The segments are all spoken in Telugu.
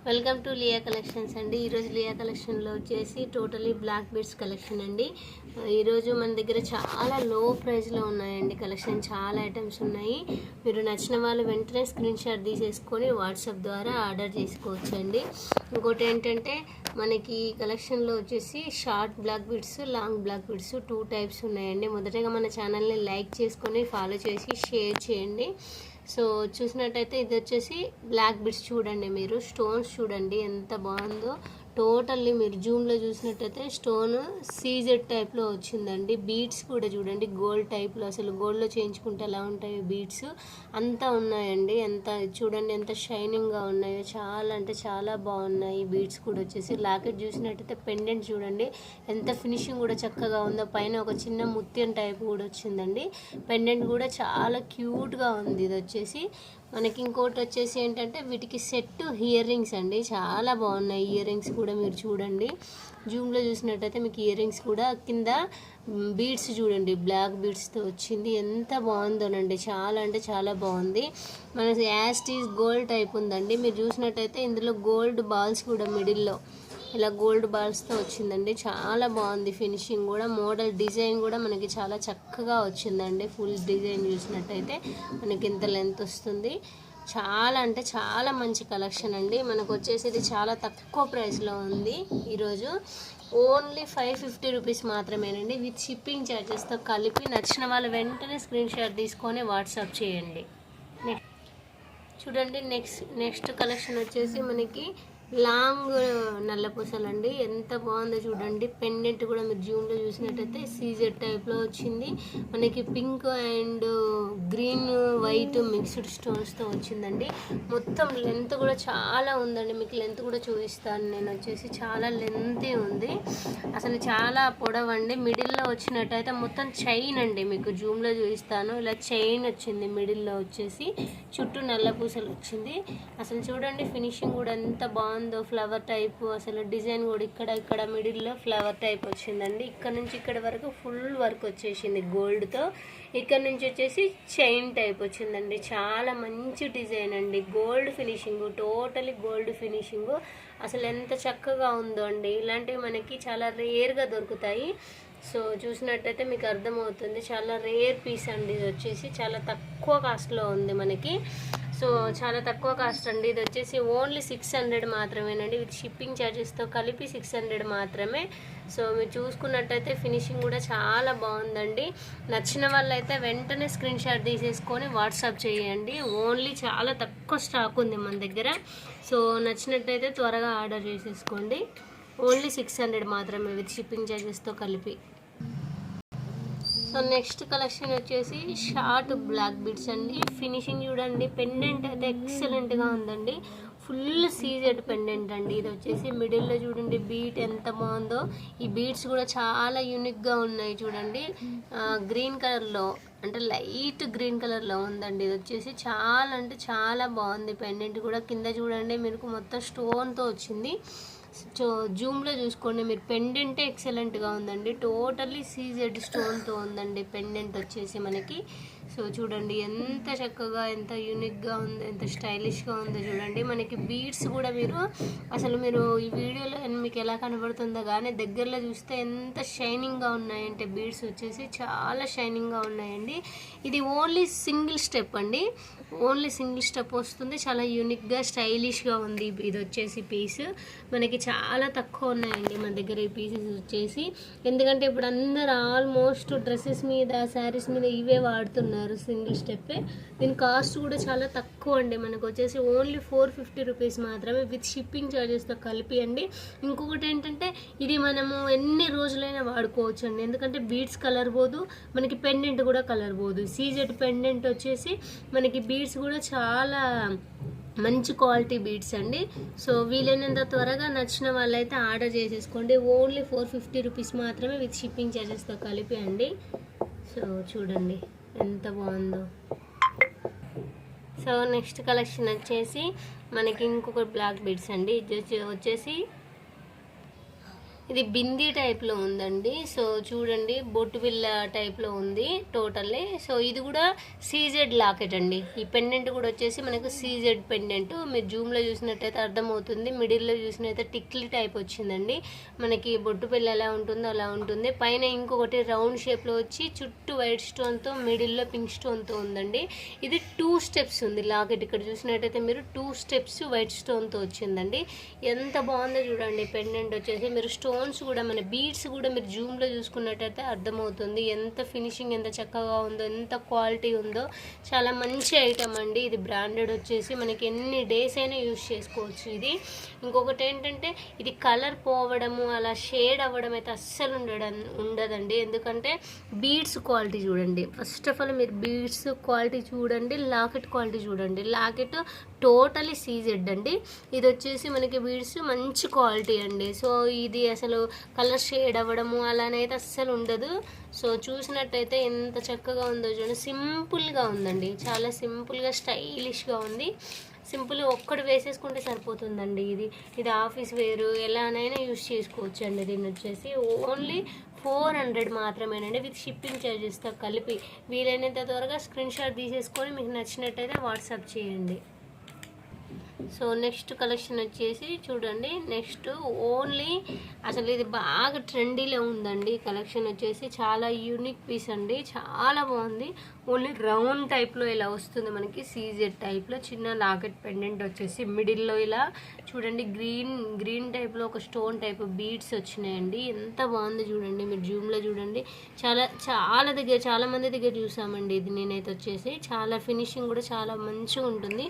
వెల్కమ్ టు లియా కలెక్షన్స్ అండి. ఈరోజు లియా కలెక్షన్లో వచ్చేసి టోటలీ బ్లాక్ బీడ్స్ కలెక్షన్ అండి. ఈరోజు మన దగ్గర చాలా లో ప్రైస్లో ఉన్నాయండి కలెక్షన్. చాలా ఐటమ్స్ ఉన్నాయి. మీరు నచ్చిన వాళ్ళు వెంటనే స్క్రీన్ షాట్ తీసేసుకొని వాట్సాప్ ద్వారా ఆర్డర్ చేసుకోవచ్చు అండి. ఇంకోటి ఏంటంటే మనకి కలెక్షన్లో వచ్చేసి short black beads, long black beads 2 types ఉన్నాయండి. మొదటగా మన ఛానల్ని లైక్ చేసుకొని ఫాలో చేసి షేర్ చేయండి. సో చూసినట్టయితే ఇది వచ్చేసి బ్లాక్ బీడ్స్ చూడండి, మీరు స్టోన్స్ చూడండి ఎంత బాగుందో. టోటల్లీ మీరు జూమ్లో చూసినట్టయితే స్టోన్ సీజెడ్ టైప్లో వచ్చిందండి. బీడ్స్ కూడా చూడండి గోల్డ్ టైప్లో, అసలు గోల్డ్లో చేయించుకుంటే ఎలా ఉంటాయో బీడ్స్ అంతా ఉన్నాయండి. ఎంత చూడండి ఎంత షైనింగ్గా ఉన్నాయో, చాలా అంటే చాలా బాగున్నాయి. బీడ్స్ కూడా వచ్చేసి లాకెట్ చూసినట్టయితే పెండెంట్ చూడండి ఎంత ఫినిషింగ్ కూడా చక్కగా ఉందో. పైన ఒక చిన్న ముత్యం టైప్ కూడా వచ్చిందండి. పెండెంట్ కూడా చాలా క్యూట్గా ఉంది. ఇది వచ్చేసి మనకి ఇంకోటి వచ్చేసి ఏంటంటే వీటికి సెట్ ఇయర్ రింగ్స్ అండి, చాలా బాగున్నాయి. ఇయర్ రింగ్స్ కూడా మీరు చూడండి జూమ్లో చూసినట్టయితే మీకు ఇయర్ రింగ్స్ కూడా కింద బీడ్స్ చూడండి బ్లాక్ బీడ్స్తో వచ్చింది. ఎంత బాగుందోనండి, చాలా అంటే చాలా బాగుంది. మనకి యాస్టీస్ గోల్డ్ టైప్ ఉందండి. మీరు చూసినట్టయితే ఇందులో గోల్డ్ బాల్స్ కూడా మిడిల్లో ఇలా గోల్డ్ బాల్స్తో వచ్చిందండి. చాలా బాగుంది ఫినిషింగ్ కూడా. మోడల్ డిజైన్ కూడా మనకి చాలా చక్కగా వచ్చిందండి. ఫుల్ డిజైన్ చూసినట్టయితే మనకి ఇంత లెంత్ వస్తుంది. చాలా అంటే చాలా మంచి కలెక్షన్ అండి. మనకు వచ్చేసి ఇది చాలా తక్కువ ప్రైస్లో ఉంది. ఈరోజు ఓన్లీ 550 రూపీస్ మాత్రమేనండి, విత్ షిప్పింగ్ ఛార్జెస్తో కలిపి. నచ్చిన వాళ్ళు వెంటనే స్క్రీన్ షాట్ తీసుకొని వాట్సాప్ చేయండి. చూడండి నెక్స్ట్ కలెక్షన్ వచ్చేసి మనకి లాంగ్ నల్ల పూసలండి. ఎంత బాగుందో చూడండి. పెండెంట్ కూడా మీరు జూమ్లో చూసినట్టయితే సీజెడ్ టైప్లో వచ్చింది. మనకి pink and green white mixed స్టోన్స్తో వచ్చిందండి. మొత్తం లెంత్ కూడా చాలా ఉందండి. మీకు లెంత్ కూడా చూపిస్తాను నేను. వచ్చేసి చాలా లెంతీ ఉంది, అసలు చాలా పొడవండి. మిడిల్లో వచ్చినట్టయితే మొత్తం చైన్ అండి, మీకు జూమ్లో చూపిస్తాను. ఇలా చైన్ వచ్చింది మిడిల్లో వచ్చేసి, చుట్టూ నల్ల పూసలు వచ్చింది. అసలు చూడండి ఫినిషింగ్ కూడా ఎంత బాగుంది. ఫ్లవర్ టైప్, అసలు డిజైన్ కూడా ఇక్కడ మిడిల్లో ఫ్లవర్ టైప్ వచ్చిందండి. ఇక్కడ నుంచి ఇక్కడ వరకు ఫుల్ వర్క్ వచ్చేసింది గోల్డ్తో. ఇక్కడ నుంచి వచ్చేసి చైన్ టైప్ వచ్చిందండి. చాలా మంచి డిజైన్ అండి. Gold finishing, totally gold finishing. అసలు ఎంత చక్కగా ఉందో అండి. ఇలాంటివి మనకి చాలా రేర్గా దొరుకుతాయి. సో చూసినట్టయితే మీకు అర్థమవుతుంది, చాలా రేర్ పీస్ అండి. ఇది వచ్చేసి చాలా తక్కువ కాస్ట్లో ఉంది మనకి. సో చాలా తక్కువ కాస్ట్ అండి. ఇది వచ్చేసి ఓన్లీ 600 మాత్రమేనండి, విత్ షిప్పింగ్ ఛార్జెస్తో కలిపి 600 మాత్రమే. సో మీరు చూసుకున్నట్టయితే ఫినిషింగ్ కూడా చాలా బాగుందండి. నచ్చిన వాళ్ళైతే వెంటనే స్క్రీన్ షాట్ తీసేసుకొని వాట్సాప్ చేయండి. ఓన్లీ చాలా తక్కువ స్టాక్ ఉంది మన దగ్గర. సో నచ్చినట్టయితే త్వరగా ఆర్డర్ చేసేసుకోండి. ఓన్లీ 600 మాత్రమే, విత్ షిప్పింగ్ ఛార్జెస్తో కలిపి. సో నెక్స్ట్ కలెక్షన్ వచ్చేసి షార్ట్ బ్లాక్ బీడ్స్ అండి. ఫినిషింగ్ చూడండి, పెండెంట్ అయితే ఎక్సలెంట్గా ఉందండి. ఫుల్ సీజెడ్ పెండెంట్ అండి. ఇది వచ్చేసి మిడిల్లో చూడండి బీట్ ఎంత బాగుందో. ఈ బీడ్స్ కూడా చాలా యూనిక్గా ఉన్నాయి చూడండి. గ్రీన్ కలర్లో అంటే లైట్ గ్రీన్ కలర్లో ఉందండి. ఇది వచ్చేసి చాలా అంటే చాలా బాగుంది. పెండెంట్ కూడా కింద చూడండి మీకు మొత్తం స్టోన్తో వచ్చింది. సో జూమ్లో చూసుకోండి మీరు, పెండెంటే ఎక్సలెంట్గా ఉందండి. టోటల్లీ సీజెడ్ స్టోన్తో ఉందండి పెండెంట్ వచ్చేసి మనకి. సో చూడండి ఎంత చక్కగా, ఎంత యూనిక్గా ఉంది, ఎంత స్టైలిష్గా ఉందో చూడండి. మనకి బీడ్స్ కూడా మీరు ఈ వీడియోలో మీకు ఎలా కనబడుతుందో కానీ దగ్గరలో చూస్తే ఎంత షైనింగ్గా ఉన్నాయంటే బీడ్స్ వచ్చేసి చాలా షైనింగ్గా ఉన్నాయండి. ఇది ఓన్లీ సింగిల్ స్టెప్ అండి, ఓన్లీ సింగిల్ స్టెప్ వస్తుంది. చాలా యూనిక్గా స్టైలిష్గా ఉంది. ఇది వచ్చేసి పీస్ మనకి చాలా తక్కువ ఉన్నాయండి మన దగ్గర ఈ పీసెస్ వచ్చేసి. ఎందుకంటే ఇప్పుడు అందరు ఆల్మోస్ట్ డ్రెస్సెస్ మీద, శారీస్ మీద ఇవే వాడుతున్నారు సింగిల్ స్టెప్పే. దీని కాస్ట్ కూడా చాలా తక్కువ అండి. మనకు వచ్చేసి ఓన్లీ 450 రూపీస్ మాత్రమే, విత్ షిప్పింగ్ ఛార్జెస్తో కలిపి అండి. ఇంకొకటి ఏంటంటే ఇది మనము ఎన్ని రోజులైనా వాడుకోవచ్చు అండి. ఎందుకంటే బీడ్స్ కలర్ పోదు, మనకి పెండెంట్ కూడా కలర్ పోదు. సీజెడ్ పెండెంట్ వచ్చేసి మనకి బీడ్స్ కూడా చాలా మంచి క్వాలిటీ బీడ్స్ అండి. సో వీలైనంత త్వరగా నచ్చిన వాళ్ళైతే ఆర్డర్ చేసేసుకోండి. ఓన్లీ 450 రూపీస్ మాత్రమే, విత్ షిప్పింగ్ ఛార్జెస్తో కలిపి అండి. సో చూడండి ఎంత బాగుందో. సో నెక్స్ట్ కలెక్షన్ వచ్చేసి మనకి ఇంకొక బ్లాక్ బీడ్స్ అండి. ఇది వచ్చేసి ఇది బిందీ టైప్లో ఉందండి. సో చూడండి బొట్టు బిల్ల టైప్లో ఉంది టోటల్లీ. సో ఇది కూడా సీజెడ్ లాకెట్ అండి. ఈ పెండెంట్ కూడా వచ్చేసి మనకు సీజెడ్ పెండెంట్. మీరు జూమ్లో చూసినట్టయితే అర్థమవుతుంది. మిడిల్లో చూసినట్టయితే టిక్లీ టైప్ వచ్చిందండి. మనకి బొట్టు బిల్ల ఎలా ఉంటుందో అలా ఉంటుంది. పైన ఇంకొకటి రౌండ్ షేప్లో వచ్చి చుట్టూ వైట్ స్టోన్తో మిడిల్లో పింక్ స్టోన్తో ఉందండి. ఇది 2 స్టెప్స్ ఉంది లాకెట్. ఇక్కడ చూసినట్టయితే మీరు 2 స్టెప్స్ వైట్ స్టోన్తో వచ్చిందండి. ఎంత బాగుందో చూడండి పెండెంట్ వచ్చేసి. మీరు స్టోన్స్ కూడా మన బీడ్స్ కూడా మీరు జూమ్లో చూసుకున్నట్టయితే అర్థమవుతుంది ఎంత ఫినిషింగ్ ఎంత చక్కగా ఉందో, ఎంత క్వాలిటీ ఉందో. చాలా మంచి ఐటమ్ అండి. ఇది బ్రాండెడ్ వచ్చేసి మనకి ఎన్ని డేస్ అయినా యూజ్ చేసుకోవచ్చు. ఇది ఇంకొకటి ఏంటంటే ఇది కలర్ పోవడము అలా షేడ్ అవ్వడం అయితే అస్సలు ఉండదండి. ఎందుకంటే బీడ్స్ క్వాలిటీ చూడండి. ఫస్ట్ ఆఫ్ ఆల్ మీరు బీడ్స్ క్వాలిటీ చూడండి, లాకెట్ క్వాలిటీ చూడండి. లాకెట్ టోటలీ సీజెడ్ అండి. ఇది వచ్చేసి మనకి బీడ్స్ మంచి క్వాలిటీ అండి. సో ఇది అసలు కలర్ షేడ్ అవ్వడము అలానైతే అస్సలు ఉండదు. సో చూసినట్టయితే ఎంత చక్కగా ఉందో చూడండి. సింపుల్గా ఉందండి, చాలా సింపుల్గా స్టైలిష్గా ఉంది. సింపుల్గా ఒక్కటి వేసేసుకుంటే సరిపోతుందండి. ఇది ఆఫీస్ వేరు ఎలానైనా యూజ్ చేసుకోవచ్చు అండి. దీన్ని వచ్చేసి ఓన్లీ 400 మాత్రమేనండి, విత్ షిప్పింగ్ ఛార్జెస్తో కలిపి. వీలైనంత త్వరగా స్క్రీన్ షాట్ తీసేసుకొని మీకు నచ్చినట్టయితే వాట్సాప్ చేయండి. సో నెక్స్ట్ కలెక్షన్ వచ్చేసి చూడండి. నెక్స్ట్ ఓన్లీ అసలు ఇది బాగా ట్రెండీలో ఉందండి. కలెక్షన్ వచ్చేసి చాలా యూనిక్ పీస్ అండి, చాలా బాగుంది. ఓన్లీ రౌండ్ టైప్లో ఇలా వస్తుంది మనకి, సీజెడ్ టైప్లో చిన్న లాకెట్ పెండెంట్ వచ్చేసి మిడిల్లో ఇలా చూడండి గ్రీన్ టైప్లో ఒక స్టోన్ టైప్ బీడ్స్ వచ్చినాయండి. ఎంత బాగుంది చూడండి. మీరు జూమ్లో చూడండి. చాలా మంది దగ్గర చూసామండి. ఇది నేనైతే వచ్చేసి చాలా ఫినిషింగ్ కూడా చాలా మంచిగా ఉంటుంది.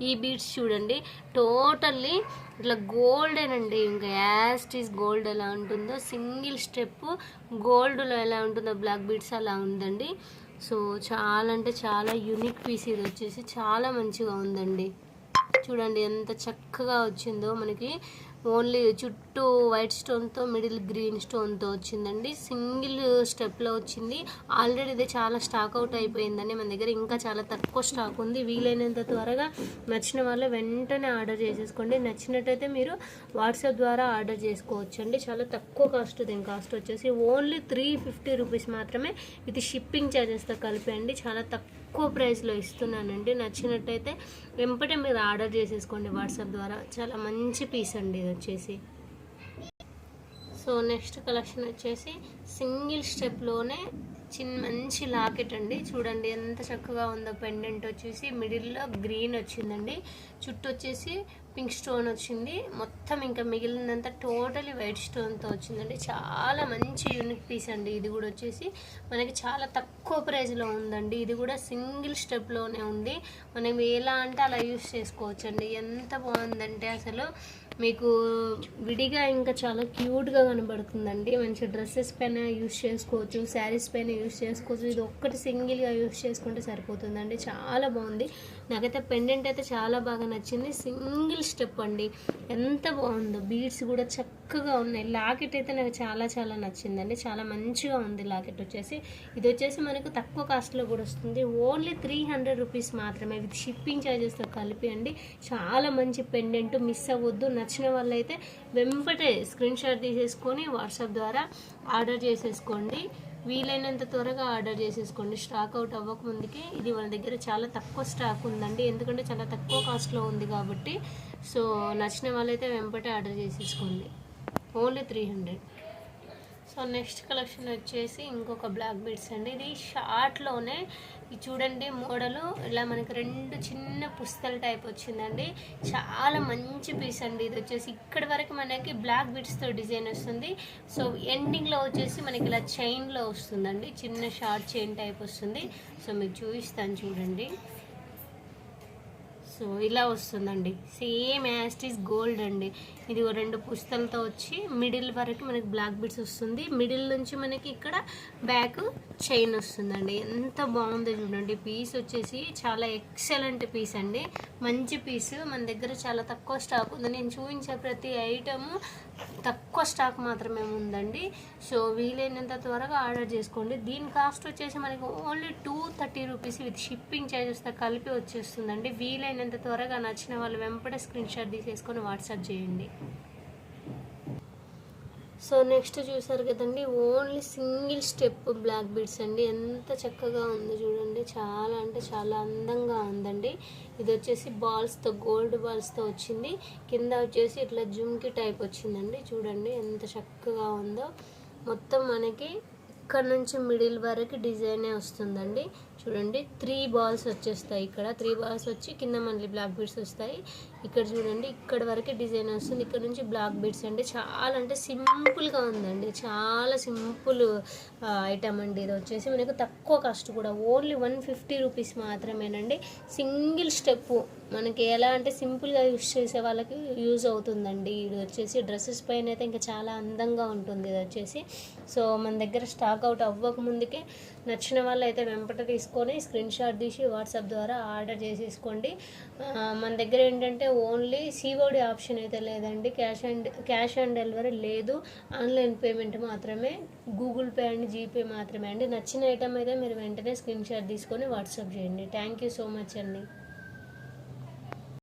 ఈ బీడ్స్ చూడండి టోటల్లీ ఇట్లా గోల్డెన్ అండి. ఇంకా యాస్టీస్ గోల్డ్ ఎలా ఉంటుందో, సింగిల్ స్టెప్ గోల్డ్లో ఎలా ఉంటుందో బ్లాక్ బీడ్స్ అలా ఉందండి. సో చాలా అంటే చాలా యూనిక్ పీస్. ఇది వచ్చేసి చాలా మంచిగా ఉందండి. చూడండి ఎంత చక్కగా వచ్చిందో మనకి. ఓన్లీ చుట్టూ వైట్ స్టోన్తో మిడిల్ గ్రీన్ స్టోన్తో వచ్చిందండి. సింగిల్ స్టెప్లో వచ్చింది. ఆల్రెడీ ఇది చాలా స్టాక్ అవుట్ అయిపోయిందండి. మన దగ్గర ఇంకా చాలా తక్కువ స్టాక్ ఉంది. వీలైనంత త్వరగా నచ్చిన వాళ్ళు వెంటనే ఆర్డర్ చేసేసుకోండి. నచ్చినట్టయితే మీరు వాట్సాప్ ద్వారా ఆర్డర్ చేసుకోవచ్చు అండి. చాలా తక్కువ కాస్ట్. దీని కాస్ట్ వచ్చేసి ఓన్లీ 350 రూపీస్ మాత్రమే, ఇది షిప్పింగ్ ఛార్జెస్తో కలిపి అండి. చాలా తక్కువ ప్రైస్లో ఇస్తున్నానండి. నచ్చినట్టయితే వెంపటే మీరు ఆర్డర్ చేసేసుకోండి వాట్సాప్ ద్వారా. చాలా మంచి పీస్ అండి ఇది వచ్చేసి. సో నెక్స్ట్ కలెక్షన్ వచ్చేసి సింగిల్ స్టెప్లోనే మంచి లాకెట్ అండి. చూడండి ఎంత చక్కగా ఉందో. పెండెంట్ వచ్చేసి మిడిల్లో గ్రీన్ వచ్చిందండి, చుట్టూ వచ్చేసి పింక్ స్టోన్ వచ్చింది. మొత్తం ఇంకా మిగిలినంత టోటలీ వైట్ స్టోన్తో వచ్చిందండి. చాలా మంచి యూనిక్ పీస్ అండి. ఇది కూడా వచ్చేసి మనకి చాలా తక్కువ ప్రైస్లో ఉందండి. ఇది కూడా సింగిల్ స్టెప్లోనే ఉంది. మనం ఎలా అంటే అలా యూస్ చేసుకోవచ్చు అండి. ఎంత బాగుందంటే అసలు మీకు విడిగా ఇంకా చాలా క్యూట్గా కనబడుతుందండి. మంచి డ్రెస్సెస్ పైన యూస్ చేసుకోవచ్చు, శారీస్ పైన యూస్ చేసుకోవచ్చు. ఇది ఒక్కటి సింగిల్గా యూస్ చేసుకుంటే సరిపోతుందండి. చాలా బాగుంది. నాకైతే పెండెంట్ అయితే చాలా బాగా నచ్చింది. సింగిల్ స్టెప్ అండి, ఎంత బాగుందో. బీడ్స్ కూడా చక్కగా ఉన్నాయి. లాకెట్ అయితే నాకు చాలా నచ్చిందండి. చాలా మంచిగా ఉంది లాకెట్ వచ్చేసి. ఇది వచ్చేసి మనకు తక్కువ కాస్ట్లో కూడా వస్తుంది. ఓన్లీ 300 రూపీస్ మాత్రమే, విత్ షిప్పింగ్ ఛార్జెస్తో కలిపి అండి. చాలా మంచి పెండెంట్, మిస్ అవ్వద్దు. నచ్చిన వాళ్ళైతే వెంపటే స్క్రీన్ షాట్ తీసేసుకొని వాట్సాప్ ద్వారా ఆర్డర్ చేసేసుకోండి. వీలైనంత త్వరగా ఆర్డర్ చేసేసుకోండి, స్టాక్ అవుట్ అవ్వక ముందుకే. ఇది వాళ్ళ దగ్గర చాలా తక్కువ స్టాక్ ఉందండి, ఎందుకంటే చాలా తక్కువ కాస్ట్లో ఉంది కాబట్టి. సో నచ్చిన వాళ్ళైతే వెంపటే ఆర్డర్ చేసేసుకోండి. ఓన్లీ 300. సో నెక్స్ట్ కలెక్షన్ వచ్చేసి ఇంకొక బ్లాక్ బీడ్స్ అండి. ఇది షార్ట్లోనే ఇది చూడండి మోడలు ఇలా మనకి 2 చిన్న పుస్తల టైప్ వచ్చిందండి. చాలా మంచి పీస్ అండి. ఇది వచ్చేసి ఇక్కడి వరకు మనకి బ్లాక్ బీడ్స్తో డిజైన్ వస్తుంది. సో ఎండింగ్లో వచ్చేసి మనకి ఇలా చైన్లో వస్తుందండి, చిన్న షార్ట్ చైన్ టైప్ వస్తుంది. సో మీకు చూపిస్తాను చూడండి. సో ఇలా వస్తుందండి, సేమ్ యాస్టీస్ గోల్డ్ అండి. ఇది 2 పుస్తలతో వచ్చి మిడిల్ వరకు మనకి బ్లాక్ బీడ్స్ వస్తుంది. మిడిల్ నుంచి మనకి ఇక్కడ బ్యాక్ చైన్ వస్తుందండి. ఎంత బాగుందో చూడండి. పీస్ వచ్చేసి చాలా ఎక్సలెంట్ పీస్ అండి, మంచి పీస్. మన దగ్గర చాలా తక్కువ స్టాక్ ఉంది. నేను చూపించే ప్రతి ఐటము తక్కువ స్టాక్ మాత్రమే ఉందండి. సో వీలైనంత త్వరగా ఆర్డర్ చేసుకోండి. దీని కాస్ట్ వచ్చేసి మనకి ఓన్లీ 230 రూపీస్, విత్ షిప్పింగ్ ఛార్జెస్తో కలిపి వచ్చేస్తుందండి. వీలైనంత త్వరగా నచ్చిన వాళ్ళు వెంపటే స్క్రీన్ షాట్ తీసేసుకొని వాట్సాప్ చేయండి. సో నెక్స్ట్ చూసారు కదండి, only single step black beads అండి. ఎంత చక్కగా ఉందో చూడండి, చాలా అంటే చాలా అందంగా ఉందండి. ఇది వచ్చేసి బాల్స్తో, గోల్డ్ బాల్స్తో వచ్చింది. కింద వచ్చేసి ఇట్లా జుమ్కి టైప్ వచ్చిందండి. చూడండి ఎంత చక్కగా ఉందో. మొత్తం మనకి ఇక్కడ నుంచి మిడిల్ వరకు డిజైనే వస్తుందండి. చూడండి 3 బాల్స్ వచ్చేస్తాయి. ఇక్కడ 3 బాల్స్ వచ్చి కింద మళ్ళీ బ్లాక్ బీడ్స్ వస్తాయి. ఇక్కడ చూడండి ఇక్కడ వరకు డిజైన్ వస్తుంది. ఇక్కడ నుంచి బ్లాక్ బీడ్స్ అండి. చాలా అంటే సింపుల్గా ఉందండి, చాలా సింపుల్ ఐటమ్ అండి. ఇది వచ్చేసి మనకు తక్కువ కాస్ట్ కూడా, ఓన్లీ 150 రూపీస్ మాత్రమేనండి. సింగిల్ స్టెప్ మనకి ఎలా అంటే సింపుల్గా యూస్ చేసే వాళ్ళకి యూజ్ అవుతుందండి. ఇది వచ్చేసి డ్రెస్సెస్ పైన అయితే ఇంకా చాలా అందంగా ఉంటుంది. ఇది వచ్చేసి సో మన దగ్గర స్టాక్ అవుట్ అవ్వక ముందుకే నచ్చిన వాళ్ళు అయితే వెంపట తీసుకొని స్క్రీన్ షాట్ తీసి వాట్సాప్ ద్వారా ఆర్డర్ చేసేసుకోండి. మన దగ్గర ఏంటంటే ఓన్లీ సిఓడి ఆప్షన్ అయితే లేదండి, క్యాష్ ఆన్ డెలివరీ లేదు, ఆన్లైన్ పేమెంట్ మాత్రమే, గూగుల్ పే అండ్ జీపే మాత్రమే అండి. నచ్చిన ఐటమ్ అయితే మీరు వెంటనే స్క్రీన్ షాట్ తీసుకొని వాట్సాప్ చేయండి. థ్యాంక్ యూ సో మచ్ అండి.